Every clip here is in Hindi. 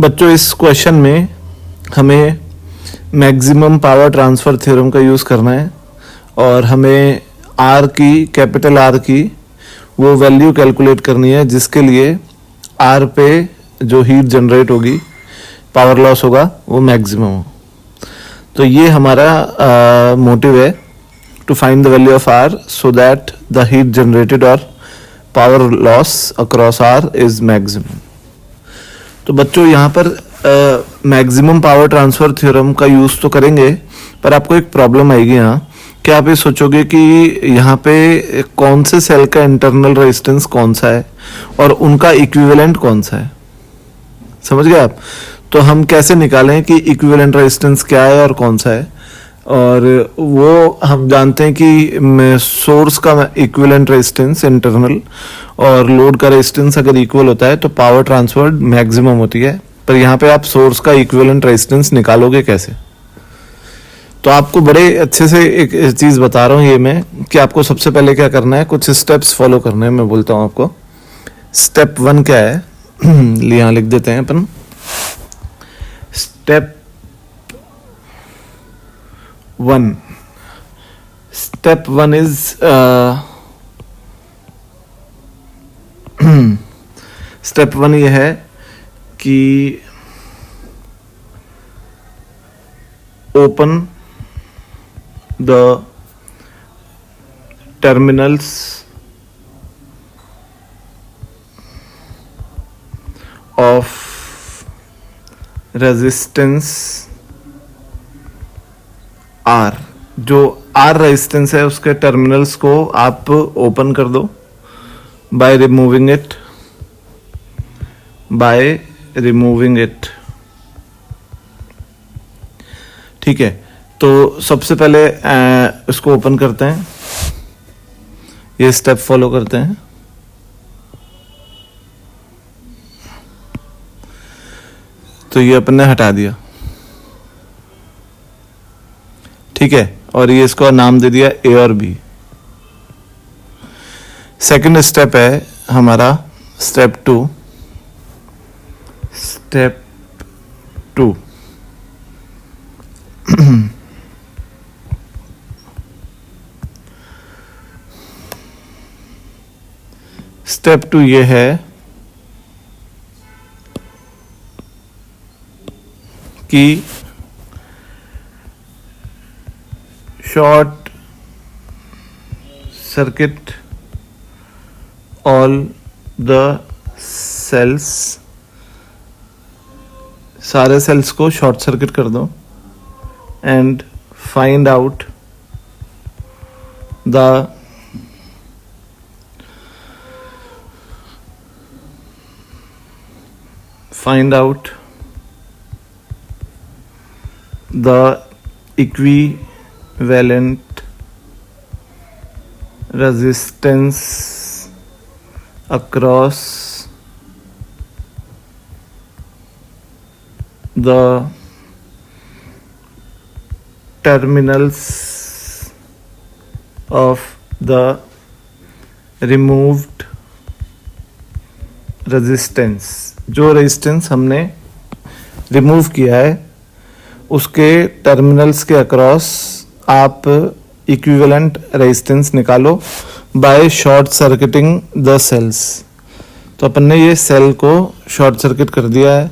बच्चों इस क्वेश्चन में हमें मैक्सिमम पावर ट्रांसफ़र थ्योरम का यूज़ करना है और हमें आर की, कैपिटल आर की वो वैल्यू कैलकुलेट करनी है जिसके लिए आर पे जो हीट जनरेट होगी, पावर लॉस होगा, वो मैक्सिमम हो। तो ये हमारा मोटिव है to find the value of R so that the heat generated और power loss across R is maximum. तो बच्चों यहाँ पर मैक्सिमम पावर ट्रांसफ़र थ्योरम का यूज़ तो करेंगे, पर आपको एक प्रॉब्लम आएगी यहाँ कि आप ये सोचोगे कि यहाँ पे कौन से सेल का इंटरनल रेजिस्टेंस कौन सा है और उनका इक्विवेलेंट कौन सा है। समझ गए आप? तो हम कैसे निकालें कि इक्विवेलेंट रेजिस्टेंस क्या है और कौन सा है, और वो हम जानते हैं कि सोर्स का इक्विवेलेंट रेजिस्टेंस इंटरनल और लोड का रेजिस्टेंस अगर इक्वल होता है तो पावर ट्रांसफर मैक्सिमम होती है। पर यहाँ पे आप सोर्स का इक्विवेलेंट रेजिस्टेंस निकालोगे कैसे? तो आपको बड़े अच्छे से एक चीज़ बता रहा हूँ ये मैं कि आपको सबसे पहले क्या करना है, कुछ स्टेप्स फॉलो करने हैं। मैं बोलता हूँ आपको स्टेप 1 क्या है यहाँ लिख देते हैं अपन। स्टेप 1 इज स्टेप 1 ये है कि open the terminals of resistance R. जो आर रेजिस्टेंस है उसके टर्मिनल्स को आप ओपन कर दो बाय रिमूविंग इट। ठीक है, तो सबसे पहले इसको ओपन करते हैं, ये स्टेप फॉलो करते हैं। तो ये अपन ने हटा दिया, ठीक है, और ये इसको नाम दे दिया ए और बी। सेकंड स्टेप है हमारा स्टेप 2। स्टेप 2 ये है कि short circuit all the cells, सारे सेल्स को शॉर्ट सर्किट कर दो and find out the equivalent resistance across the terminals of the removed resistance। जो रेजिस्टेंस हमने रिमूव किया है उसके टर्मिनल्स के अक्रॉस आप इक्विवेलेंट रेजिस्टेंस निकालो by short circuiting the cells. तो अपन ने ये सेल को शॉर्ट सर्किट कर दिया है,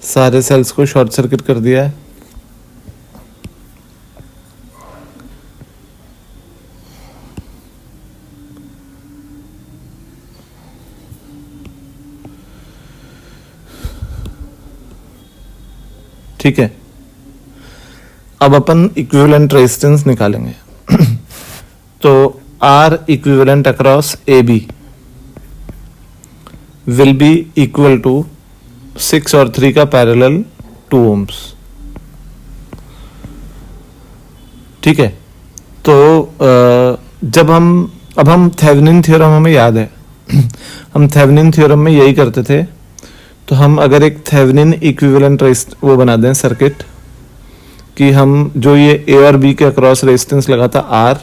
सारे सेल्स को शॉर्ट सर्किट कर दिया है। ठीक है, अब अपन इक्विवेलेंट रेजिस्टेंस निकालेंगे। तो R equivalent across A B will be equal to 6 और 3 का पैरेलल 2 ohms। ठीक है, तो जब हम थेवेनिन थ्योरम हमें याद है हम थेवेनिन थ्योरम में यही करते थे। तो हम अगर एक थेवेनिन इक्विवेलेंट वो बना दें सर्किट कि हम जो ये ए और बी के अक्रॉस रेजिस्टेंस लगा था आर,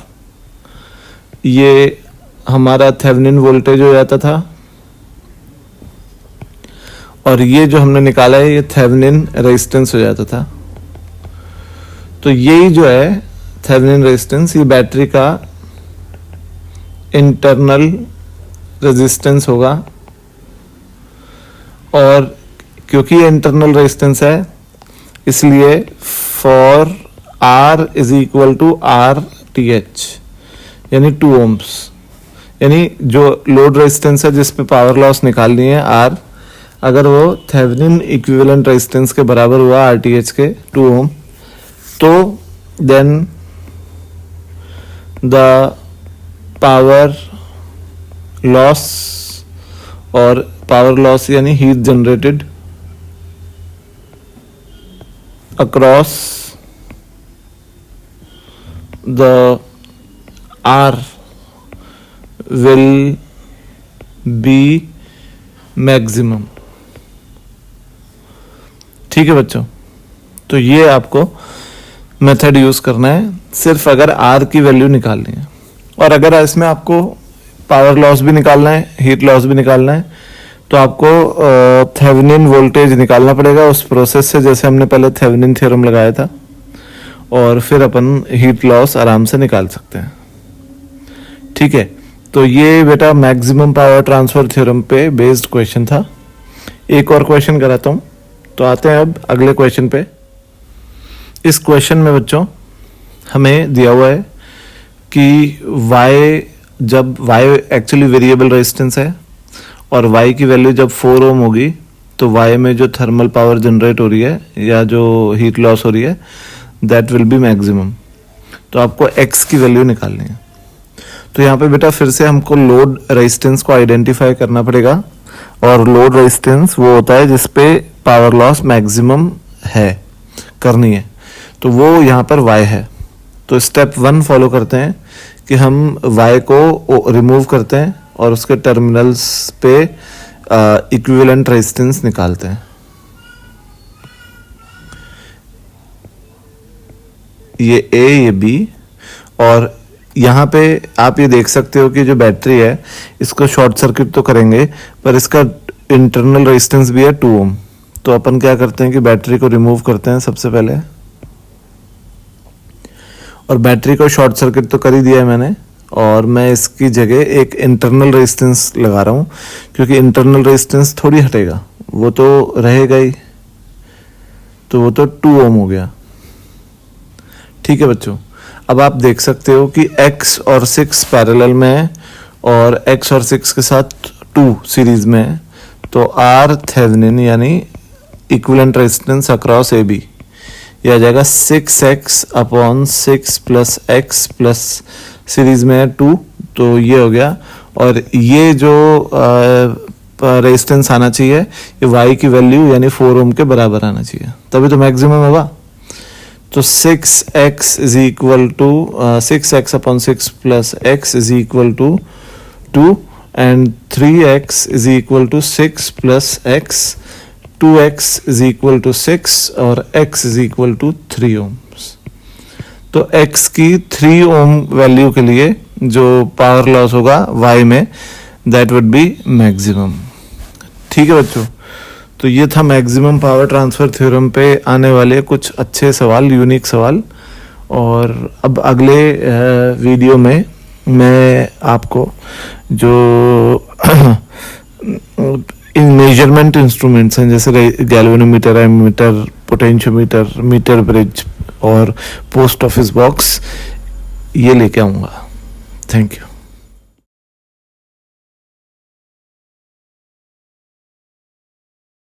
ये हमारा थेवेनिन वोल्टेज हो जाता था और ये जो हमने निकाला है ये थेवेनिन रेजिस्टेंस हो जाता था। तो यही जो है थेवेनिन रेजिस्टेंस, ये बैटरी का इंटरनल रेजिस्टेंस होगा। और क्योंकि ये इंटरनल रेजिस्टेंस है इसलिए for R is equal to RTH यानी 2 ohms, यानी जो लोड रेजिस्टेंस है जिस पे पावर लॉस निकालनी है R, अगर वो थेवेनिन इक्विवेलेंट रेजिस्टेंस के बराबर हुआ RTH के 2 ohm, तो देन द पावर लॉस और पावर लॉस यानी heat generated across the R will be maximum. ठीक है बच्चों, तो ये आपको मेथड यूज करना है सिर्फ अगर R की वैल्यू निकालनी है। और अगर इसमें आपको पावर लॉस भी निकालना है, हीट लॉस भी निकालना है, तो आपको थेवेनिन वोल्टेज निकालना पड़ेगा उस प्रोसेस से, जैसे हमने पहले थेवेनिन थ्योरम लगाया था, और फिर अपन हीट लॉस आराम से निकाल सकते हैं। ठीक है, तो ये बेटा मैक्सिमम पावर ट्रांसफर थ्योरम पे बेस्ड क्वेश्चन था। एक और क्वेश्चन कराता हूं, तो आते हैं अब अगले क्वेश्चन पे। इस क्वेश्चन में बच्चों हमें दिया हुआ है कि जब y एक्चुअली वेरिएबल रेजिस्टेंस है और y की वैल्यू जब 4 ओम होगी तो y में जो थर्मल पावर जनरेट हो रही है या जो हीट लॉस हो रही है दैट विल बी मैक्सिमम। तो आपको x की वैल्यू निकालनी है। तो यहाँ पे बेटा फिर से हमको लोड रेजिस्टेंस को आइडेंटिफाई करना पड़ेगा, और लोड रेजिस्टेंस वो होता है जिसपे पावर लॉस मैक्सिमम है करनी है, तो वो यहाँ पर y है। तो स्टेप 1 फॉलो करते हैं कि हम y को रिमूव करते हैं और उसके टर्मिनल्स पे इक्विवेलेंट रेजिस्टेंस निकालते हैं। ये A ये B, और यहाँ पे आप ये देख सकते हो कि जो बैटरी है इसको शॉर्ट सर्किट तो करेंगे पर इसका इंटरनल रेजिस्टेंस भी है 2 ओम। तो अपन क्या करते हैं कि बैटरी को रिमूव करते हैं सबसे पहले, और बैटरी को शॉर्ट सर्किट तो कर ही दिया है मैंने, और मैं इसकी जगह एक इंटरनल रेजिस्टेंस लगा रहा हूँ क्योंकि इंटरनल रेजिस्टेंस थोड़ी हटेगा, वो तो रहेगा ही, तो वो तो 2 ओम हो गया। ठीक है बच्चों, अब आप देख सकते हो कि x और 6 पैरेलल में है और x और 6 के साथ 2 सीरीज में है, तो R थेवेनिन यानी इक्विवेलेंट रेजिस्टेंस अक्रॉस AB ये आ जाएगा 6x upon 6 plus x plus series में है 2, तो ये हो गया। और ये जो रेजिस्टेंस आना चाहिए ये y की वैल्यू यानी 4 ओम के बराबर आना चाहिए, तभी तो मैक्सिमम होगा। तो 6x is equal to 6x upon 6 plus x is equal to 2 and 3x is equal to 6 plus x, 2x is equal to 6 और x is equal to 3 ohms. तो x की 3 ओम वैल्यू के लिए जो पावर लॉस होगा y में दैट वुड बी मैक्सिमम। ठीक है बच्चों, तो ये था मैक्सिमम पावर ट्रांसफर थ्योरम पे आने वाले कुछ अच्छे सवाल, यूनिक सवाल। और अब अगले वीडियो में मैं आपको जो इन मेजरमेंट इंस्ट्रूमेंट्स हैं जैसे galvanometer, ammeter, potentiometer, metre bridge और पोस्ट ऑफिस बॉक्स ये लेके आऊँगा। Thank you.